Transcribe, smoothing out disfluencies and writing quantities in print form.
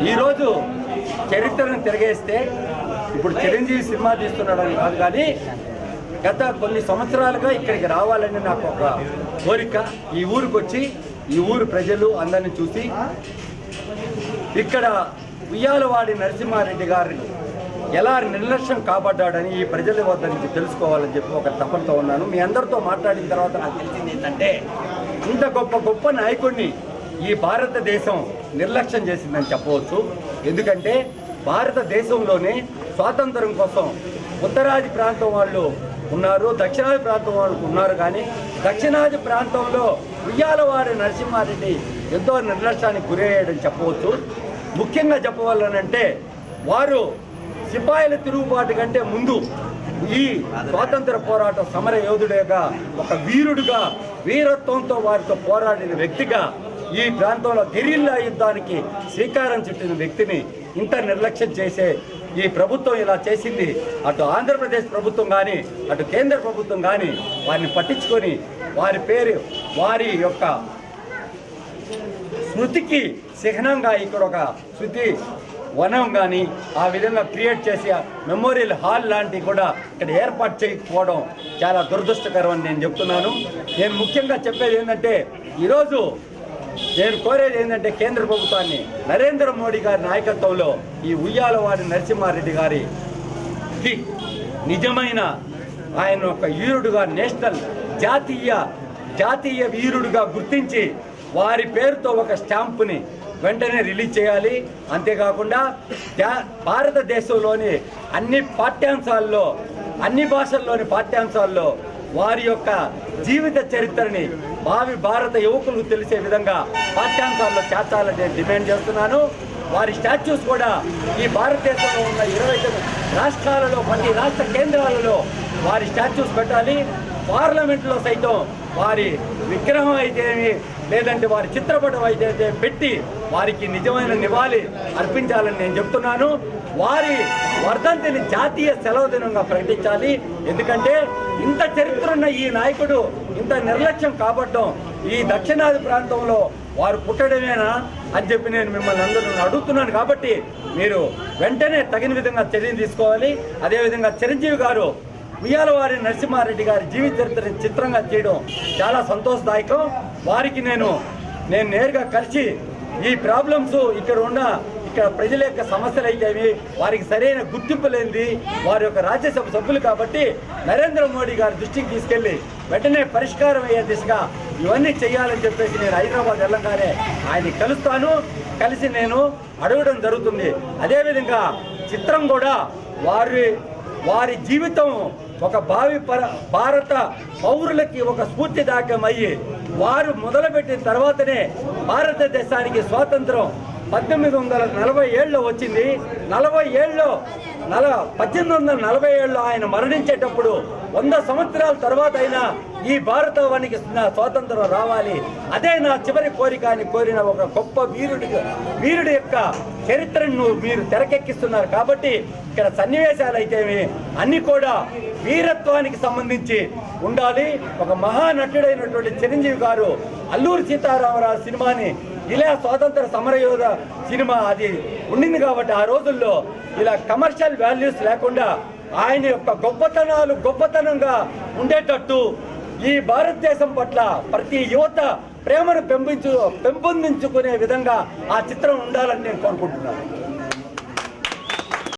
ఈరోజు చరిత్రను తిరగేస్తే ఇప్పుడు చిరంజీవి సినిమా తీస్తున్నాడని కాదు, కానీ గత కొన్ని సంవత్సరాలుగా ఇక్కడికి రావాలని నాకు ఒక కోరిక. ఈ ఊరికి వచ్చి ఈ ఊరు ప్రజలు అందరిని చూసి ఇక్కడ ఉయ్యాలవాడి నరసింహారెడ్డి గారిని ఎలా నిర్లక్ష్యం కాపాడ్డాడని ఈ ప్రజల వద్ద నుంచి తెలుసుకోవాలని చెప్పి ఒక తపనతో ఉన్నాను. మీ అందరితో మాట్లాడిన తర్వాత నాకు తెలిసింది ఏంటంటే, ఇంత గొప్ప నాయకుడిని ఈ భారతదేశం నిర్లక్ష్యం చేసిందని చెప్పవచ్చు. ఎందుకంటే భారతదేశంలోనే స్వాతంత్రం కోసం ఉత్తరాది ప్రాంతం వాళ్ళు ఉన్నారు, దక్షిణాది ప్రాంతం వాళ్ళు ఉన్నారు, కానీ దక్షిణాది ప్రాంతంలో ఉయ్యాలవాడి నరసింహారెడ్డి ఎంతో నిర్లక్ష్యానికి గురయ్యాడని చెప్పవచ్చు. ముఖ్యంగా చెప్పవాలనంటే వారు సిపాయిల తిరుగుబాటు కంటే ముందు ఈ స్వాతంత్ర పోరాట సమర యోధుడిగా, ఒక వీరుడుగా, వీరత్వంతో వారితో పోరాడిన వ్యక్తిగా, ఈ ప్రాంతంలో గెరిల్లా యుద్ధానికి శ్రీకారం చుట్టిన వ్యక్తిని ఇంత నిర్లక్ష్యం చేసే ఈ ప్రభుత్వం ఇలా చేసింది. అటు ఆంధ్రప్రదేశ్ ప్రభుత్వం కానీ అటు కేంద్ర ప్రభుత్వం కానీ వారిని పట్టించుకొని వారి యొక్క స్మృతికి చిహ్నంగా ఇక్కడ ఒక శృతి వనం కానీ ఆ విధంగా క్రియేట్ చేసి మెమోరియల్ హాల్ లాంటివి కూడా ఇక్కడ ఏర్పాటు చేయకపోవడం చాలా దురదృష్టకరం అని నేను చెప్తున్నాను. నేను ముఖ్యంగా చెప్పేది ఏంటంటే, ఈరోజు నేను కోరేది ఏంటంటే కేంద్ర ప్రభుత్వాన్ని, నరేంద్ర మోడీ గారి నాయకత్వంలో ఈ ఉయ్యాలవాడి నరసింహారెడ్డి గారికి నిజమైన ఆయన ఒక వీరుడుగా, నేషనల్ జాతీయ వీరుడుగా గుర్తించి వారి పేరుతో ఒక స్టాంపుని వెంటనే రిలీజ్ చేయాలి. అంతేకాకుండా భారతదేశంలోని అన్ని భాషల్లోని పాఠ్యాంశాల్లో వారి యొక్క జీవిత చరిత్రని భావి భారత యువకులకు తెలిసే విధంగా పాఠ్యాంశాల్లో చేర్చాలని నేను డిమాండ్ చేస్తున్నాను. వారి స్టాచ్యూస్ కూడా ఈ భారతదేశంలో ఉన్న 29 రాష్ట్రాలలో, ప్రతి రాష్ట్ర కేంద్రాలలో వారి స్టాచ్యూస్ పెట్టాలి. పార్లమెంట్లో సైతం వారి విగ్రహం అయితేమి, లేదంటే వారి చిత్రపటం అయితే పెట్టి వారికి నిజమైన నివాళి అర్పించాలని నేను చెప్తున్నాను. వారి వర్ధంతిని జాతీయ సెలవు దినంగా ప్రకటించాలి. ఎందుకంటే ఇంత చరిత్ర ఉన్న ఈ నాయకుడు ఇంత నిర్లక్ష్యం కాబట్టడం, ఈ దక్షిణాది ప్రాంతంలో వారు పుట్టడమేనా అని చెప్పి నేను మిమ్మల్ని అందరూ అడుగుతున్నాను. కాబట్టి మీరు వెంటనే తగిన విధంగా చర్యలు తీసుకోవాలి. అదేవిధంగా చిరంజీవి గారు ఉయ్యాలవాడి నరసింహారెడ్డి గారి జీవిత చరిత్రని చిత్రంగా చేయడం చాలా సంతోషదాయకం. వారికి నేను నేరుగా కలిసి ఈ ప్రాబ్లమ్స్ ఇక్కడ ప్రజల యొక్క సమస్యలు అయితేవి, వారికి సరైన గుర్తింపు లేనిది, వారి యొక్క రాజ్యసభ సభ్యులు కాబట్టి నరేంద్ర మోడీ గారి దృష్టికి తీసుకెళ్లి వెంటనే పరిష్కారం అయ్యే దిశగా ఇవన్నీ చేయాలని చెప్పేసి నేను హైదరాబాద్ వెళ్ళగానే ఆయన కలిసి నేను అడగడం జరుగుతుంది. అదేవిధంగా చిత్రం కూడా వారి జీవితం ఒక భారత పౌరులకి ఒక స్ఫూర్తిదాయకం అయ్యి వారు మొదలుపెట్టిన తర్వాతనే భారతదేశానికి స్వాతంత్రం 1847లో వచ్చింది. 1847లో ఆయన మరణించేటప్పుడు 100 సంవత్సరాల తర్వాత అయినా ఈ భారతానికి స్వాతంత్రం రావాలి, అదే నా చివరి కోరిక అని కోరిన ఒక గొప్ప వీరుడి యొక్క చరిత్రను మీరు తెరకెక్కిస్తున్నారు. కాబట్టి ఇక్కడ సన్నివేశాలు అయితేవి అన్ని కూడా వీరత్వానికి సంబంధించి ఉండాలి. ఒక మహానటుడైనటువంటి చిరంజీవి గారు అల్లూరి సీతారామరాజు సినిమాని ఇలా స్వాతంత్ర సమరయోధ సినిమా అది ఉండింది కాబట్టి ఆ రోజుల్లో ఇలా కమర్షియల్ వాల్యూస్ లేకుండా ఆయన యొక్క గొప్పతనంగా ఉండేటట్టు ఈ భారతదేశం పట్ల ప్రతి యువత ప్రేమను పెంపొందించుకునే విధంగా ఆ చిత్రం ఉండాలని నేను కోరుకుంటున్నాను.